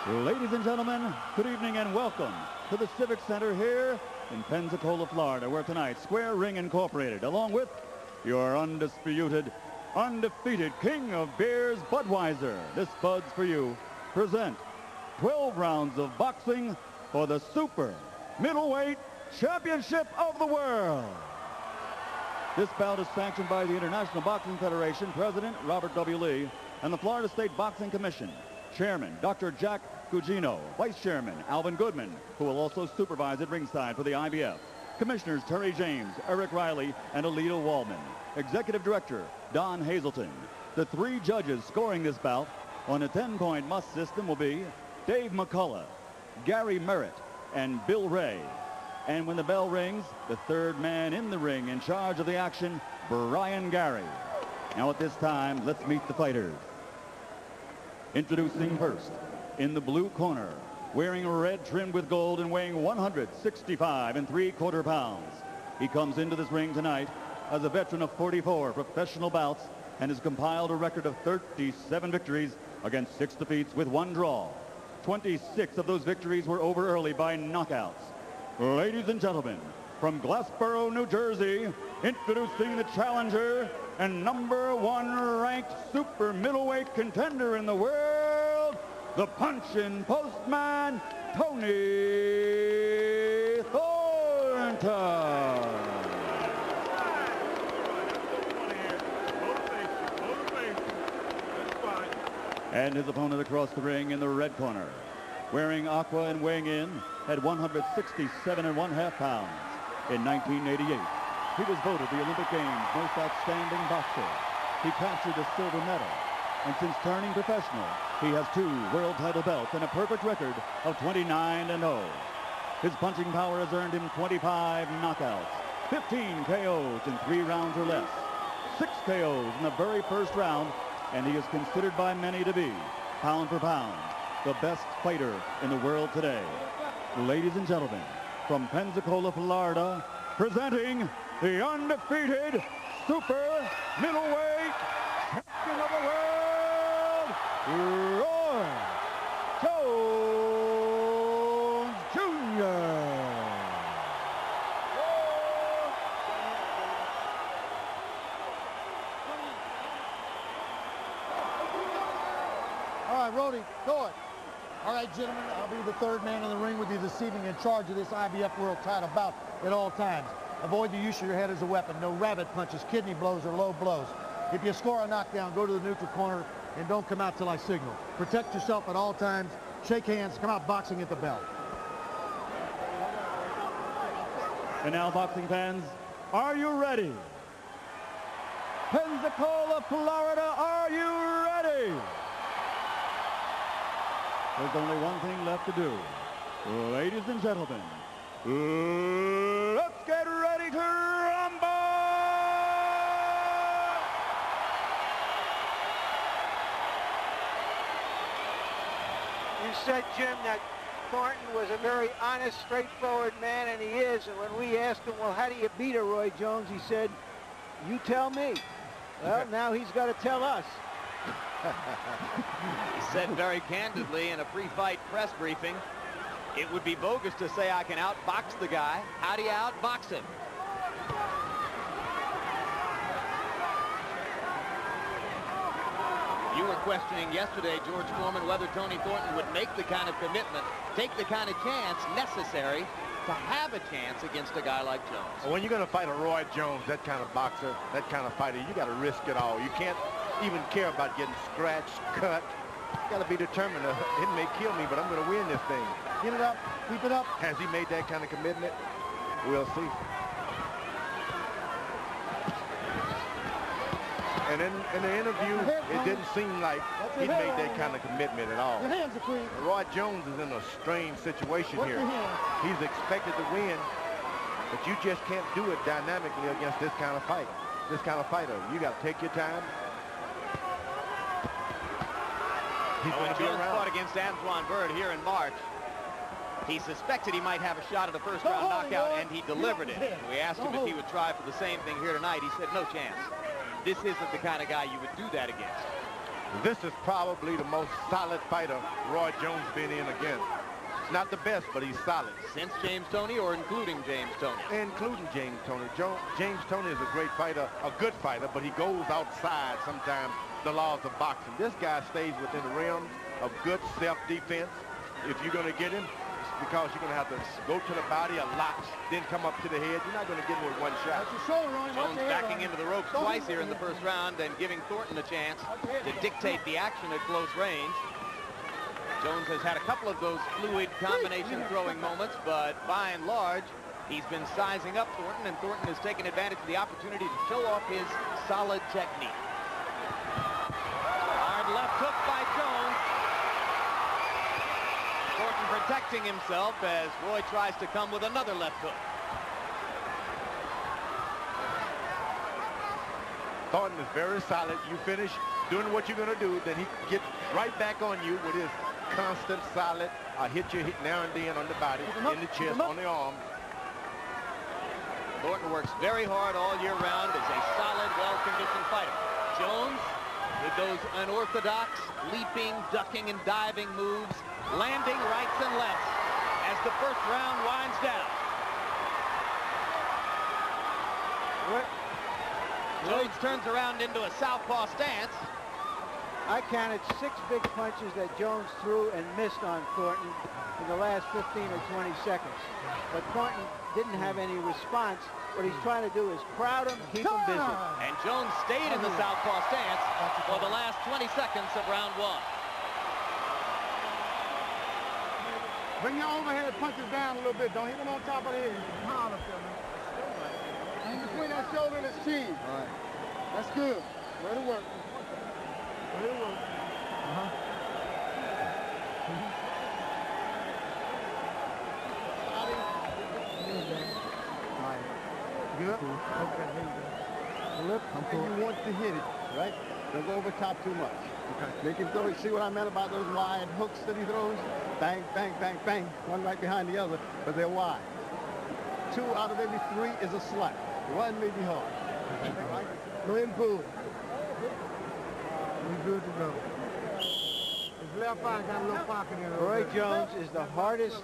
Ladies and gentlemen, good evening and welcome to the Civic Center here in Pensacola, Florida, where tonight Square Ring Incorporated, along with your undisputed, undefeated king of beers, Budweiser, this Bud's for you, present 12 rounds of boxing for the Super Middleweight Championship of the World. This bout is sanctioned by the International Boxing Federation, President Robert W. Lee, and the Florida State Boxing Commission, Chairman Dr. Jack Gugino, Vice Chairman Alvin Goodman, who will also supervise at ringside for the IBF, Commissioners Terry James, Eric Riley, and Alito Waldman, Executive Director Don Hazelton. The three judges scoring this bout on a 10-point must system will be Dave McCullough, Gary Merritt, and Bill Ray. And when the bell rings, the third man in the ring in charge of the action, Brian Gary. Now at this time, let's meet the fighters. Introducing first, in the blue corner, wearing red trimmed with gold and weighing 165 3/4 pounds. He comes into this ring tonight as a veteran of 44 professional bouts and has compiled a record of 37 victories against 6 defeats with 1 draw. 26 of those victories were over early by knockouts. Ladies and gentlemen, from Glassboro, New Jersey, introducing the challenger and #1 ranked super middleweight contender in the world, the punch-in postman, Tony Thornton. And his opponent across the ring in the red corner, wearing aqua and weighing in at 167 1/2 pounds. In 1988, he was voted the Olympic Games most outstanding boxer. He captured a silver medal, and since turning professional, he has 2 world title belts and a perfect record of 29-0. His punching power has earned him 25 knockouts, 15 KOs in 3 rounds or less, 6 KOs in the very first round, and he is considered by many to be, pound for pound, the best fighter in the world today. Ladies and gentlemen, from Pensacola, Florida, presenting the undefeated super middleweight champion of the world, Roy Jones Jr. All right, Rody, go it. All right, gentlemen, I'll be the third man in the ring with you this evening in charge of this IBF World title bout at all times. Avoid the use of your head as a weapon. No rabbit punches, kidney blows, or low blows. If you score a knockdown, go to the neutral corner and don't come out till I signal. Protect yourself at all times. Shake hands. Come out boxing at the bell. And now, boxing fans, are you ready? Pensacola, Florida, are you ready? There's only one thing left to do. Ladies and gentlemen, let's get ready to rumble! You said, Jim, that Thornton was a very honest, straightforward man, and he is. And when we asked him, well, how do you beat a Roy Jones? He said, you tell me. Well, now he's got to tell us. He said very candidly in a pre-fight press briefing, it would be bogus to say I can outbox the guy. How do you outbox him? You were questioning yesterday, George Foreman, whether Tony Thornton would make the kind of commitment, take the kind of chance necessary to have a chance against a guy like Jones. When you're going to fight a Roy Jones, that kind of boxer, that kind of fighter, you got to risk it all. You can't even care about getting scratched, cut. You got to be determined. It may kill me, but I'm going to win this thing. Get it up. Keep it up. Has he made that kind of commitment? We'll see. And in the interview, it didn't seem like he'd made that kind of commitment at all. Your hands are free. Roy Jones is in a strange situation here. He's expected to win, but you just can't do it dynamically against this kind of fight. This kind of fighter. You got to take your time. He's going to be around. Fought against Antoine Bird here in March. He suspected he might have a shot at a first-round knockout, and he delivered it. We asked him if he would try for the same thing here tonight. He said, no chance. This isn't the kind of guy you would do that against. This is probably the most solid fighter Roy Jones been in against. It's not the best, but he's solid. Since James Toney or including James Toney? Including James Toney. James Toney is a great fighter, a good fighter, but he goes outside sometimes the laws of boxing. This guy stays within the realms of good self-defense. If you're going to get him, it's because you're going to have to go to the body a lot, then come up to the head. You're not going to get him with one shot. Jones backing into the ropes twice here in the first round and giving Thornton a chance to dictate the action at close range. Jones has had a couple of those fluid combination throwing moments, but by and large, he's been sizing up Thornton, and Thornton has taken advantage of the opportunity to show off his solid technique. Hard left hook by Jones. Thornton protecting himself as Roy tries to come with another left hook. Thornton is very solid. You finish doing what you're going to do, then he gets right back on you with his constant solid. Hit you now and then on the body, in the chest, on the arm. Thornton works very hard all year round as a solid, well-conditioned fighter. Jones, with those unorthodox leaping, ducking, and diving moves, landing rights and lefts as the first round winds down. Jones turns around into a southpaw stance. I counted 6 big punches that Jones threw and missed on Thornton in the last 15 or 20 seconds. But Thornton didn't have any response. What he's trying to do is crowd him, keep him busy. And Jones stayed in the southpaw stance for the last 20 seconds of round 1. Bring your overhead punches down a little bit. Don't hit them on top of the head. Hard up there, man. In between that shoulder and his chin. All right. That's good. Way to work. Way to work. Good? Okay, here you go. Lip, and you want to hit it, right? Don't go over top too much. Okay. Make him throw it. See what I meant about those wide hooks that he throws? Bang, bang, bang, bang. One right behind the other, but they're wide. 2 out of every 3 is a slap. 1 may be hard. Right? Go ahead and pull. We're good to go. His left eye got a little pocket in it. Roy Jones is the hardest